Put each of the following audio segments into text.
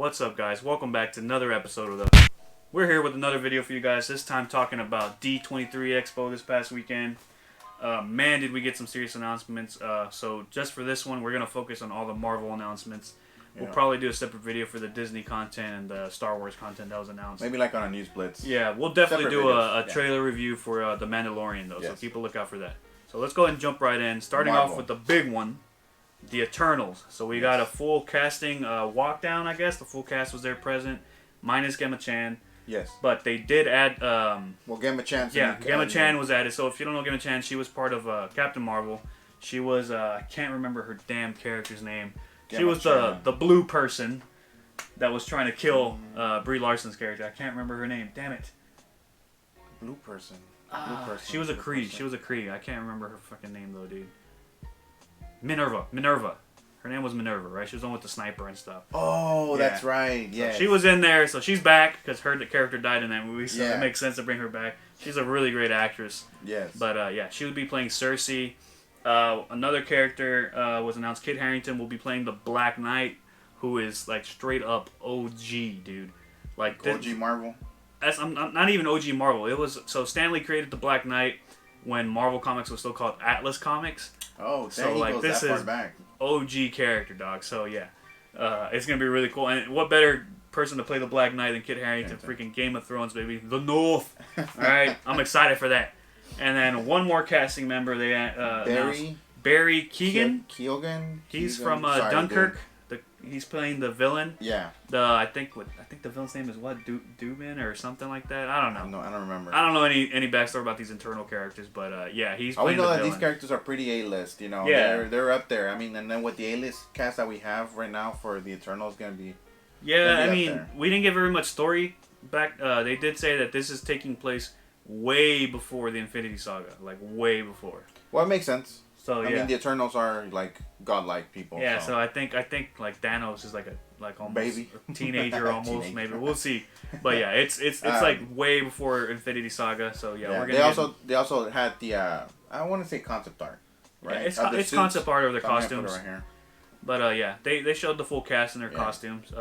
What's up, guys? Welcome back to another episode of the... We're here with another video for you guys, this time talking about D23 Expo this past weekend. Man, did we get some serious announcements. So just for this one, we're going to focus on all the Marvel announcements. We'll probably do a separate video for the Disney content and the Star Wars content that was announced. Maybe like on a news blitz. Yeah, we'll definitely do a trailer review for The Mandalorian, though, so keep a lookout for that. So let's go ahead and jump right in, starting off with the big one. The Eternals. So we got a full casting walk down, I guess. The full cast was there present, minus Gemma Chan. Yes. But they did add... well, Gemma Chan... Yeah, Gemma Chan was added. So if you don't know Gemma Chan, she was part of Captain Marvel. She was... I can't remember her damn character's name. She was the blue person that was trying to kill Brie Larson's character. I can't remember her name. Damn it. Blue person. She was a Kree. She was a Kree. I can't remember her fucking name, though, dude. Minerva. Her name was Minerva, right? She was the one with the sniper and stuff. Oh, that's right. Yeah. So she was in there, so she's back because the character died in that movie, so it makes sense to bring her back. She's a really great actress. Yes. But yeah, she would be playing Cersei. Another character was announced. Kit Harington will be playing the Black Knight, who is like straight up OG, dude. Like OG Marvel. That's not even OG Marvel. It was so Stan Lee created the Black Knight when Marvel Comics was still called Atlas Comics. Oh, so like this is OG character, dog. So yeah, it's gonna be really cool. And what better person to play the Black Knight than Kit Harington? Freaking Game of Thrones, baby. The North. All right, I'm excited for that. And then one more casting member they Barry Keoghan. He's from Dunkirk. He's playing the villain. Yeah. I think the villain's name is what? Dubin or something like that. I don't know. No, I don't remember. I don't know any backstory about these internal characters, but yeah, he's playing the know that villain. These characters are pretty A-list. You know, they're up there. I mean, and then with the A-list cast that we have right now for the Eternals, gonna be. Yeah, I mean, we didn't get very much story back. They did say that this is taking place way before the Infinity Saga, like way before. Well, it makes sense. So I mean, the Eternals are like godlike people. Yeah, so I think like Thanos is like almost baby a teenager almost maybe. We'll see. But yeah, it's like way before Infinity Saga. So yeah, we're gonna. They also had the I want to say concept art, right? Yeah, it's concept art of their costumes. Right here. But yeah, they showed the full cast in their costumes.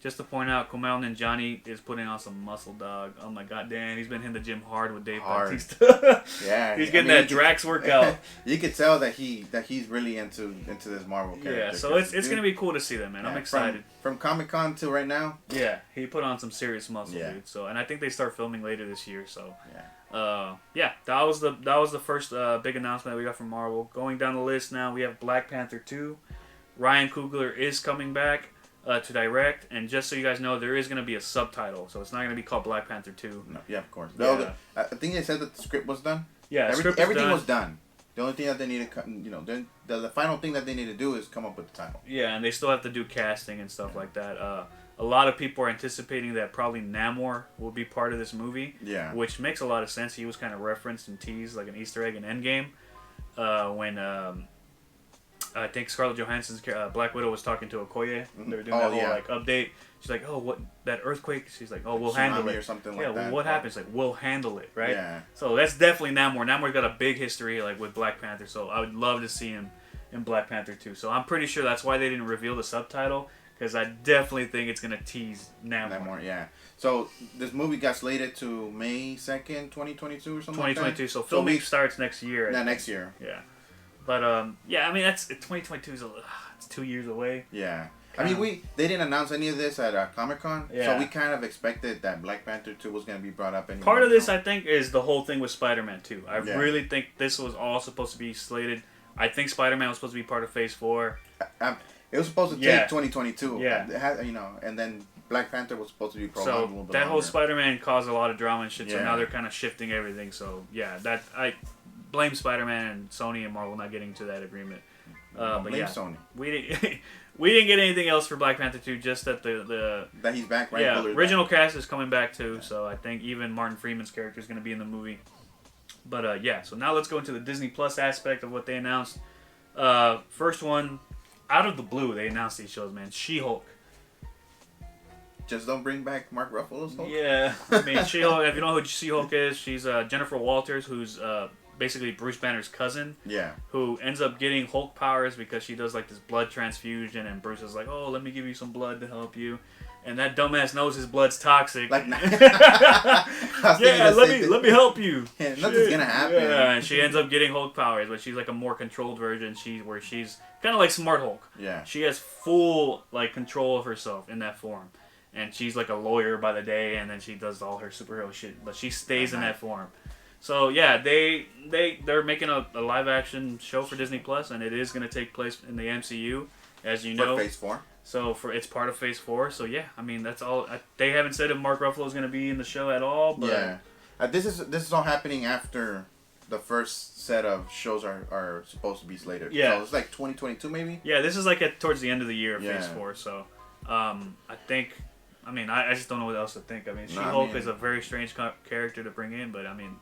Just to point out, Kumail Nanjiani is putting on some muscle, dog. Oh my god, damn, he's been hitting the gym hard with Dave Bautista. Yeah, he's getting that Drax workout. You could tell that he's really into this Marvel character. Yeah, so it's gonna be cool to see them, man. I'm excited. From Comic-Con to right now. Yeah, he put on some serious muscle, dude. So, and I think they start filming later this year. So, yeah, that was the first big announcement that we got from Marvel. Going down the list now, we have Black Panther 2. Ryan Coogler is coming back to direct, and just so you guys know, there is going to be a subtitle, so it's not going to be called Black Panther 2. No, yeah, of course. No, I think they said that the script was done. Yeah, everything was done. The only thing that they need to, the final thing that they need to do is come up with the title. Yeah, and they still have to do casting and stuff like that. A lot of people are anticipating that probably Namor will be part of this movie. Yeah. Which makes a lot of sense. He was kind of referenced and teased like an Easter egg in Endgame when I think Scarlett Johansson's Black Widow was talking to Okoye. They were doing that whole like update. She's like, "Oh, what that earthquake?" She's like, "Oh, we'll handle it." Or something like that. Well, what happens? Like, we'll handle it, right? Yeah. So that's definitely Namor. Namor's got a big history like with Black Panther, so I would love to see him in Black Panther 2. So I'm pretty sure that's why they didn't reveal the subtitle, because I definitely think it's gonna tease Namor. Yeah. So this movie got slated to May 2nd, 2022 or something. 2022. Like that. So filming starts next year. Yeah, next year. Yeah. But yeah, I mean that's 2022 is it's 2 years away. Yeah, I mean they didn't announce any of this at Comic-Con, so we kind of expected that Black Panther 2 was going to be brought up. Part of this, I think, is the whole thing with Spider-Man 2. I really think this was all supposed to be slated. I think Spider-Man was supposed to be part of Phase 4. It was supposed to take 2022. Yeah, it had, and then Black Panther was supposed to be prolonged a little bit. That longer. Whole Spider-Man caused a lot of drama and shit. So now they're kind of shifting everything. So yeah, I blame Spider-Man and Sony and Marvel not getting to that agreement. But blame Sony. We didn't get anything else for Black Panther 2. Just that that he's back. Right? Yeah, original cast is coming back too. So I think even Martin Freeman's character is going to be in the movie. But yeah, so now let's go into the Disney Plus aspect of what they announced. First one, out of the blue, they announced these shows, man. She-Hulk. Just don't bring back Mark Ruffalo's Hulk? Yeah. I mean, She-Hulk, if you know who She-Hulk is, she's Jennifer Walters, who's basically Bruce Banner's cousin. Yeah. Who ends up getting Hulk powers because she does like this blood transfusion, and Bruce is like, "Oh, let me give you some blood to help you." And that dumbass knows his blood's toxic. Like, yeah, let me help you. Yeah, nothing's gonna happen. Yeah, and she ends up getting Hulk powers, but she's like a more controlled version. Where she's kind of like Smart Hulk. Yeah. She has full like control of herself in that form, and she's like a lawyer by the day, and then she does all her superhero shit, but she stays in that form. So yeah, they're making a live action show for Disney Plus, and it is gonna take place in the MCU, as you know. For Phase 4. So it's part of Phase 4. So yeah, I mean that's all. They haven't said if Mark Ruffalo is going to be in the show at all. But yeah, this is all happening after the first set of shows are supposed to be slated. Yeah, so it's like 2022 maybe. Yeah, this is like towards the end of the year, Phase 4. So I think. I mean, I just don't know what else to think. I mean, She-Hulk is a very strange character to bring in, but I mean,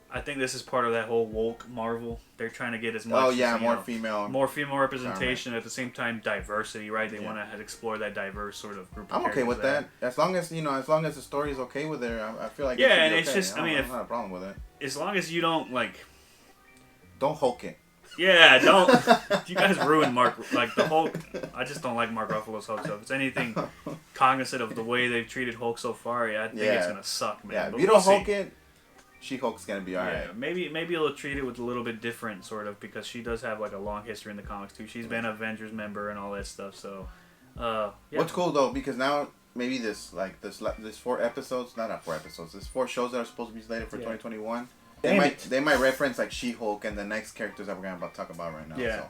I think this is part of that whole woke Marvel. They're trying to get as much. Oh yeah, more female representation at the same time diversity, right? They want to explore that diverse sort of group. I'm okay with that. As long as the story is okay with it, I feel like and it's just. I don't have a problem with it. As long as you don't don't Hulk it. Yeah, don't. You guys ruined Mark. Like the Hulk. I just don't like Mark Ruffalo's Hulk. So if it's anything cognizant of the way they've treated Hulk so far, I think it's gonna suck, man. Yeah, but if you don't Hulk it, She-Hulk's gonna be alright. Maybe they'll treat it with a little bit different, sort of, because she does have like a long history in the comics too. She's been an Avengers member and all that stuff. So, What's cool though, because now maybe this 4 episodes, not 4 episodes, there's 4 shows that are supposed to be slated for 2021. They might reference like She-Hulk and the next characters that we're gonna talk about right now. Yeah. So.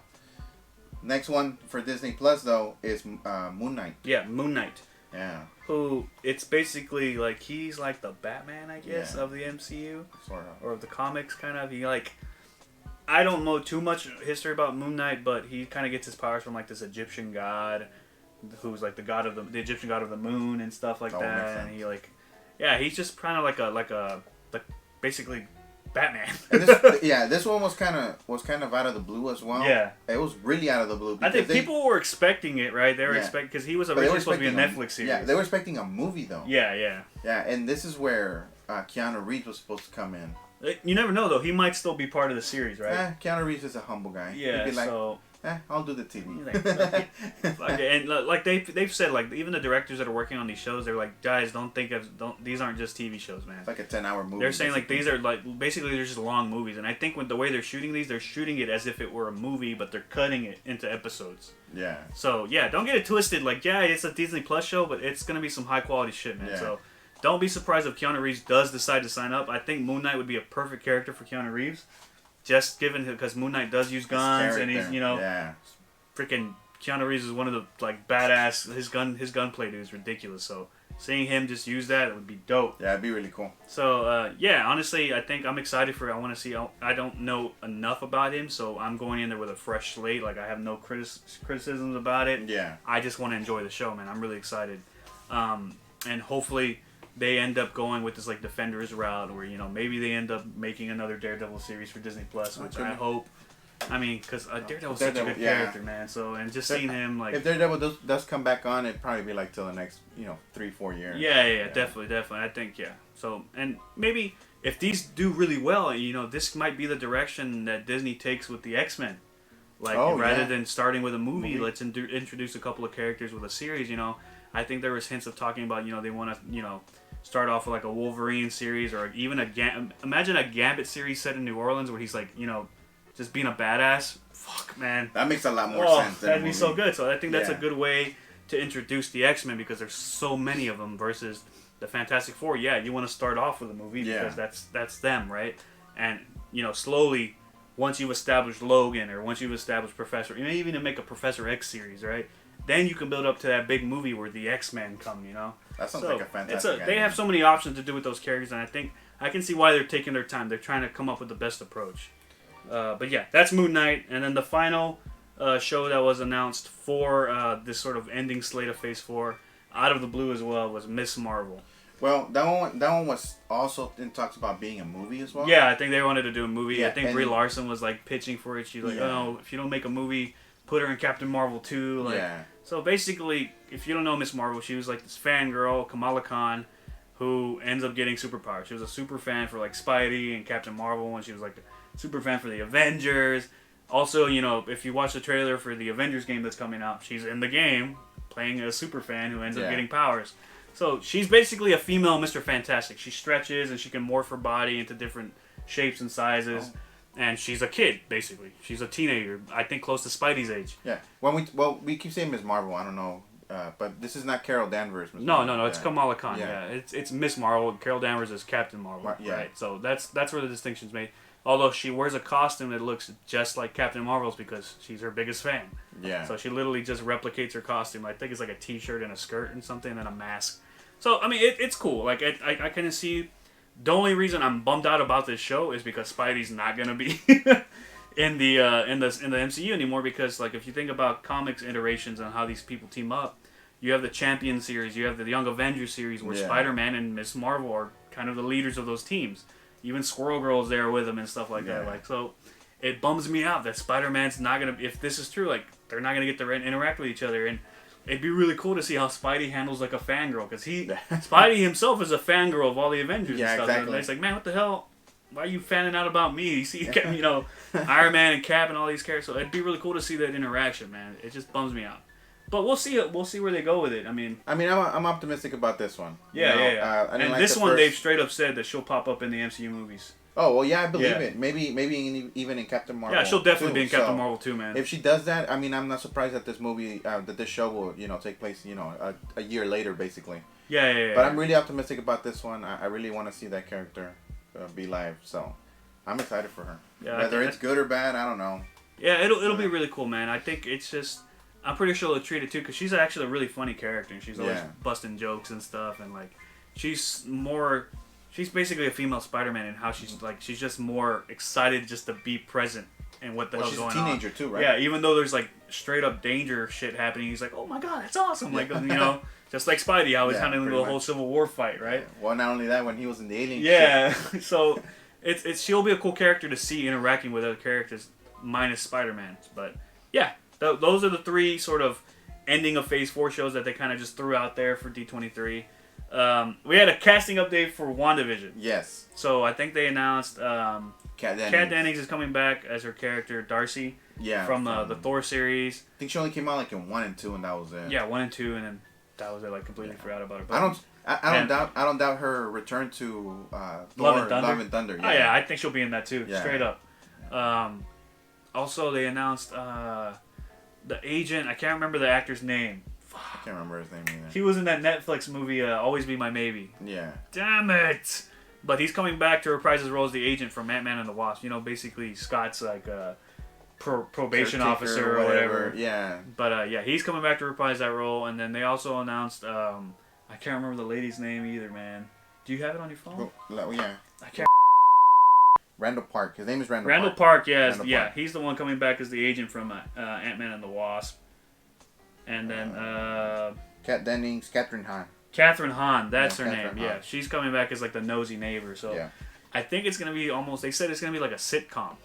Next one for Disney Plus though is Moon Knight. Yeah, Moon Knight. Yeah. Who it's basically like he's like the Batman, I guess, of the MCU. Sort of. Or of the comics, kind of. He I don't know too much history about Moon Knight, but he kind of gets his powers from like this Egyptian god, who's like the Egyptian god of the moon and stuff like that. And he he's just kind of like basically Batman. This one was kind of out of the blue as well. Yeah, it was really out of the blue. I think people were expecting it, right? They were expecting because he was originally supposed to be a Netflix series. Yeah, they were expecting a movie though. Yeah. And this is where Keanu Reeves was supposed to come in. You never know though; he might still be part of the series, right? Keanu Reeves is a humble guy. Yeah, he'd be like, I'll do the TV. And they've said even the directors that are working on these shows, they're like, guys, these aren't just TV shows, man. It's like a 10-hour movie. They're saying these are basically they're just long movies, and I think with the way they're shooting these, they're shooting it as if it were a movie, but they're cutting it into episodes. Yeah. So don't get it twisted. It's a Disney Plus show, but it's gonna be some high quality shit, man. Yeah. So don't be surprised if Keanu Reeves does decide to sign up. I think Moon Knight would be a perfect character for Keanu Reeves, just because Moon Knight does use guns and he's freaking Keanu Reeves is one of the badass. His gunplay dude is ridiculous. So seeing him just use that would be dope. Yeah, it'd be really cool. So honestly, I think I'm excited for it. I want to see. I don't know enough about him, so I'm going in there with a fresh slate. I have no criticisms about it. Yeah. I just want to enjoy the show, man. I'm really excited, and hopefully they end up going with this Defenders route, where maybe they end up making another Daredevil series for Disney Plus, which I hope. I mean, because Daredevil's such a good character, man. So, and just seeing him if Daredevil does come back on, it'd probably be till the next 3-4 years. Yeah, definitely. I think So, and maybe if these do really well, this might be the direction that Disney takes with the X-Men. Rather than starting with a movie, let's introduce a couple of characters with a series. I think there was hints of talking about they want to start off with a Wolverine series, or even imagine a Gambit series set in New Orleans where he's just being a badass. Fuck, man. That makes a lot more sense. That'd be so good. So I think that's a good way to introduce the X-Men, because there's so many of them versus the Fantastic Four. Yeah, you want to start off with a movie because that's them, right? And slowly, once you establish Logan, or once you establish Professor, even to make a Professor X series, right? Then you can build up to that big movie where the X-Men come. That sounds like a fantastic idea. They have so many options to do with those characters, and I think I can see why they're taking their time. They're trying to come up with the best approach. But yeah, that's Moon Knight. And then the final show that was announced for this sort of ending slate of Phase 4, out of the blue as well, was Miss Marvel. Well, that one was also in talks about being a movie as well. Yeah, I think they wanted to do a movie. Yeah, I think Brie Larson was pitching for it. She's oh, if you don't make a movie, put her in Captain Marvel too. So basically, if you don't know Miss Marvel, she was this fangirl, Kamala Khan, who ends up getting superpowers. She was a super fan for like Spidey and Captain Marvel, and she was like a super fan for the Avengers. Also, you know, if you watch the trailer for the Avengers game that's coming out, she's in the game playing a super fan who ends up getting powers. So she's basically a female Mr. Fantastic. She stretches and she can morph her body into different shapes and sizes. Oh. And she's a kid, basically. She's a teenager, I think close to Spidey's age. Yeah. We keep saying Ms. Marvel. I don't know. But this is not Carol Danvers. No. It's Kamala Khan. Yeah. It's Miss Marvel. Carol Danvers is Captain Marvel. Right. So that's where the distinction's made. Although she wears a costume that looks just like Captain Marvel's because she's her biggest fan. Yeah. So she literally just replicates her costume. I think it's like a t-shirt and a skirt and something and then a mask. So I mean, it's cool. Like I kind of see. The only reason I'm bummed out about this show is because Spidey's not gonna be in the MCU anymore. Because like if you think about comics iterations and how these people team up, you have the Champion series, you have the Young Avengers series where Spider-Man and Ms. Marvel are kind of the leaders of those teams. Even Squirrel Girl's there with them and stuff like that. Like so, it bums me out that Spider-Man's not gonna. If this is true, like they're not gonna get to interact with each other, and it'd be really cool to see how Spidey handles like a fangirl, because Spidey himself is a fangirl of all the Avengers and stuff. Exactly. And it's like, man, what the hell? Why are you fanning out about me? You see, you know, Iron Man and Cap and all these characters. So it'd be really cool to see that interaction, man. It just bums me out. But we'll see. We'll see where they go with it. I mean, I'm optimistic about this one. Yeah. And like this one, they've straight up said that she'll pop up in the MCU movies. Oh well, yeah, I believe it. Maybe even in Captain Marvel. Yeah, she'll definitely be in Captain Marvel too, man. If she does that, I mean, I'm not surprised that this movie, that this show will, take place, a year later, basically. Yeah. But I'm really optimistic about this one. I really want to see that character be live, so I'm excited for her. Yeah, whether it's good or bad, I don't know. Yeah, it'll be really cool, man. I think it's just. I'm pretty sure they'll treat it too, because she's actually a really funny character, and she's always busting jokes and stuff, and like, she's basically a female Spider-Man in how she's just more excited just to be present and what the hell's going on. She's a teenager too, right? Yeah, even though there's like straight up danger shit happening, he's like, oh my god, that's awesome, like just like Spidey, how he's handling the whole Civil War fight, right? Yeah. Well, not only that, when he was in the Alien. Yeah, so she'll be a cool character to see interacting with other characters minus Spider-Man, but yeah. Those are the three sort of ending of Phase 4 shows that they kind of just threw out there for D23. We had a casting update for WandaVision. Yes. So I think they announced Kat Dennings is coming back as her character Darcy. Yeah. From the Thor series. I think she only came out like in 1 and 2, and that was it. Yeah, 1 and 2, and then that was it. Like completely forgot about it. But I don't doubt her return to Love and Thunder. Yeah. Oh yeah, I think she'll be in that too. Yeah. Straight up. Also, they announced. The agent, I can't remember the actor's name. I can't remember his name either. He was in that Netflix movie, Always Be My Maybe. Yeah. Damn it! But he's coming back to reprise his role as the agent from Ant-Man and the Wasp. Basically Scott's like probation officer or whatever. Yeah. But he's coming back to reprise that role. And then they also announced, I can't remember the lady's name either, man. Do you have it on your phone? Well, yeah. I can't. Randall Park. His name is Randall Park. Randall Park, yes. Park. He's the one coming back as the agent from Ant-Man and the Wasp. And then... Kat Dennings, Catherine Hahn. Catherine Hahn, that's her Catherine name. Hahn. Yeah, she's coming back as like the nosy neighbor. So I think it's going to be almost... They said it's going to be like a sitcom.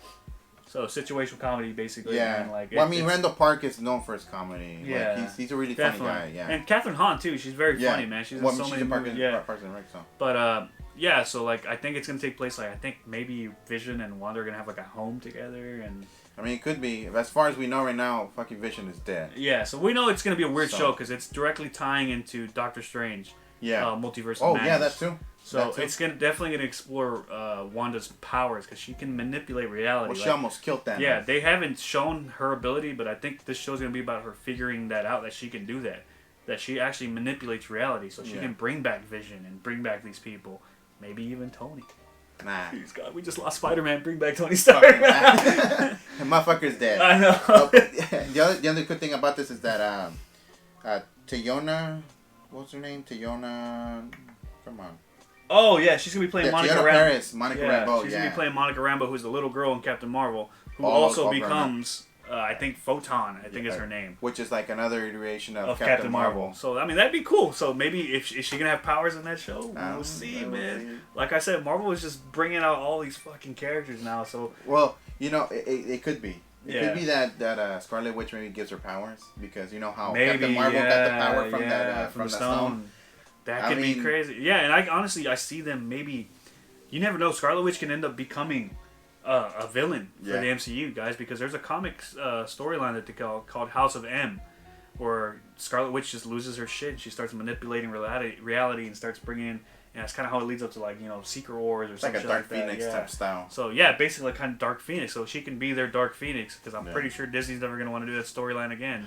So situational comedy, basically. Yeah. And Randall Park is known for his comedy. Yeah. Like, he's a really funny guy. Yeah. And Catherine Hahn, too. She's very funny, man. She's in so many movies. Parks and Rec, so. But... yeah, so like I think it's gonna take place like I think maybe Vision and Wanda are gonna have like a home together, and I mean it could be. As far as we know right now, fucking Vision is dead. Yeah, so we know it's gonna be a weird show because it's directly tying into Doctor Strange. Yeah. Multiverse. Oh yeah, that too. So it's definitely gonna explore Wanda's powers because she can manipulate reality. Well, she almost killed Thanos. Yeah, they haven't shown her ability, but I think this show's gonna be about her figuring that out, that she can do that, that she actually manipulates reality, so she can bring back Vision and bring back these people. Maybe even Tony. Nah. Please, God, we just lost Spider-Man. Bring back Tony Stark. The motherfucker's dead. I know. The other good thing about this is that Teyona, what's her name? Teyona, come on. Oh, yeah, she's going to be playing Monica Rambeau. Paris, Monica Rambeau, she's going to be playing Monica Rambeau, who's the little girl in Captain Marvel, who also becomes... I think Photon, I think is her name. Which is like another iteration of Captain Marvel. So, I mean, that'd be cool. So, maybe is she going to have powers in that show? We'll see, man. Like I said, Marvel is just bringing out all these fucking characters now. So, well, it could be. It could be that Scarlet Witch maybe gives her powers. Because you know how Captain Marvel got the power from that stone. That could be crazy. Yeah, and I see them maybe. You never know. Scarlet Witch can end up becoming a villain for the MCU, guys, because there's a comic storyline that they called House of M, where Scarlet Witch just loses her shit. She starts manipulating reality and starts bringing in. And that's kind of how it leads up to, like, you know, Secret Wars or something like that. Like a Dark Phoenix type style. So, yeah, basically kind of Dark Phoenix. So she can be their Dark Phoenix, because I'm pretty sure Disney's never going to want to do that storyline again.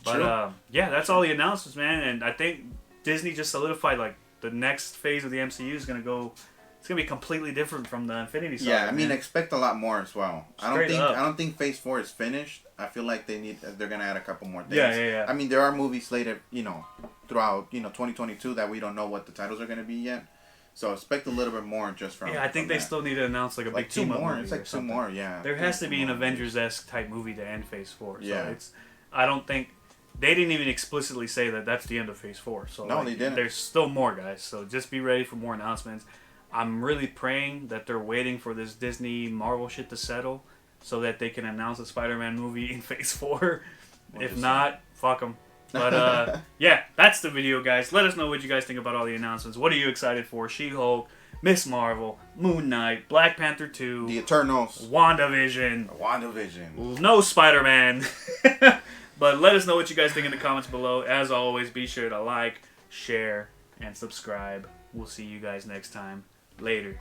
But, yeah, that's all the announcements, man. And I think Disney just solidified, like, the next phase of the MCU is going to go... It's going to be completely different from the Infinity Saga. Yeah, I mean, expect a lot more as well. I don't think Phase 4 is finished. I feel like they're going to add a couple more things. Yeah. I mean, there are movies slated, you know, throughout, you know, 2022 that we don't know what the titles are going to be yet. So expect a little bit more just from. Yeah, I think they still need to announce like a big team up movie. It's like two more, yeah. There has to be an Avengers-esque type movie to end Phase 4. So I don't think they didn't even explicitly say that that's the end of Phase 4. So no, they didn't. There's still more, guys. So just be ready for more announcements. I'm really praying that they're waiting for this Disney Marvel shit to settle so that they can announce a Spider-Man movie in Phase 4. If not, fuck them. But, yeah, that's the video, guys. Let us know what you guys think about all the announcements. What are you excited for? She-Hulk, Miss Marvel, Moon Knight, Black Panther 2, The Eternals, WandaVision, no Spider-Man. But let us know what you guys think in the comments below. As always, be sure to like, share, and subscribe. We'll see you guys next time. Later.